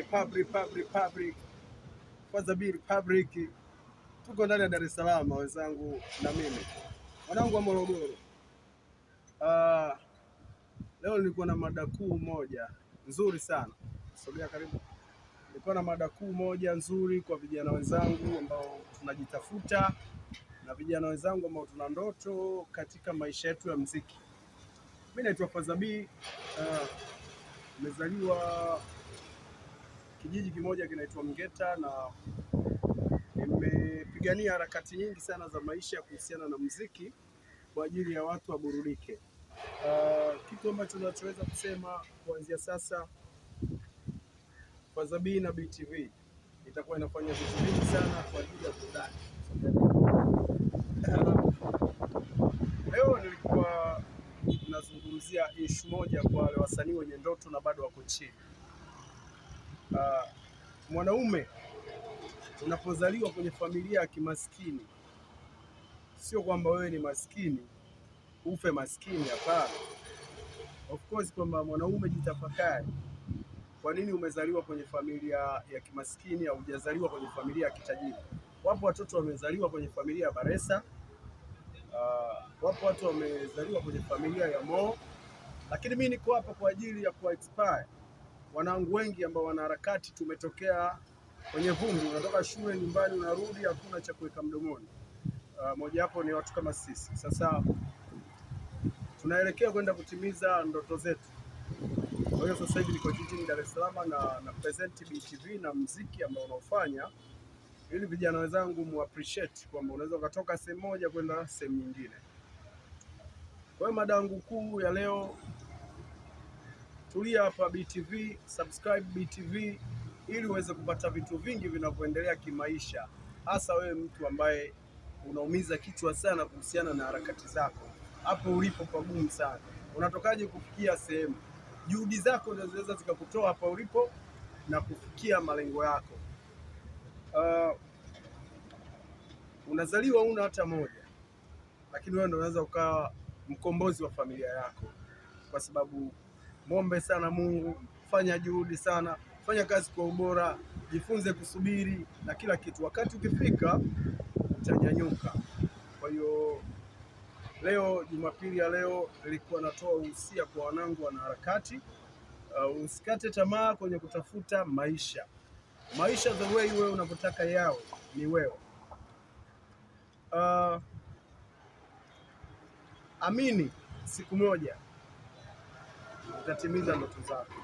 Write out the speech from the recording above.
Republic, Fadzabi Republic. Tuko ndani ya Dar es Salaam wenzangu na mimi. Wanangu wa Morogoro. Leo nilikuwa na mada kuu moja nzuri sana. Sogea karibu. Nilikuwa na mada kuu moja nzuri kwa vijana wenzangu ambao tunajitafuta na vijana wenzangu ambao tuna ndoto katika maisha yetu ya muziki. Mimi naitwa Fadzabi, nimezaliwa kijiji kimoja kinaitwa Mgeta na nimepigania harakati nyingi sana za maisha kuhusiana na muziki kwa ajili ya watu waburudike. Kitu ambacho tunachoweza kusema kuanzia sasa, Fadzabi na BTV itakuwa inafanya vitu vingi sana kwa ajili ya burudani. Leo nilikuwa nazungumzia issue moja kwa wale wasanii wenye ndoto na bado wako chini. Mwanaume unapozaliwa kwenye familia ya kimaskini, sio kwamba wewe ni maskini ufe maskini, hapana. Of course kwamba mwanaume jitafakari, kwa nini umezaliwa kwenye familia ya kimaskini au hujazaliwa kwenye familia ya kitajiri? Wapo watoto wamezaliwa kwenye familia ya Baresa, wapo watu wamezaliwa kwenye familia ya Mo, lakini mimi niko hapa kwa ajili ya kuinspire wanangu wengi ambao wana harakati. Tumetokea kwenye vumbi, unatoka shule nyumbani unarudi hakuna cha kuweka mdomoni. Moja hapo ni watu kama sisi. Sasa tunaelekea kwenda kutimiza ndoto zetu. Kwa hiyo sasa hivi niko jijini Dar es Salaam na present BTV na muziki ambao unaofanya, ili vijana wenzangu mu appreciate kwamba unaweza ukatoka sehemu moja kwenda sehemu nyingine. Kwa hiyo mada yangu kuu ya leo, tulia hapa BTV, subscribe BTV ili uweze kupata vitu vingi vinavyoendelea kimaisha, hasa wewe mtu ambaye unaumiza kichwa sana kuhusiana na harakati zako. Hapo ulipo pagumu sana. Unatokaje kufikia sehemu? Juhudi zako ndio zinaweza zikakutoa hapa ulipo na kufikia malengo yako. Unazaliwa una hata moja, lakini wewe ndio unaweza ukawa mkombozi wa familia yako, kwa sababu muombe sana Mungu, fanya juhudi sana, fanya kazi kwa ubora, jifunze kusubiri na kila kitu. Wakati ukifika utanyanyuka. Kwa hiyo leo, Jumapili ya leo, nilikuwa natoa uhusia kwa wanangu wana harakati. Usikate tamaa kwenye kutafuta maisha. Maisha the way wewe unavyotaka yawe ni wewe. Amini siku moja utatimiza ndoto zako.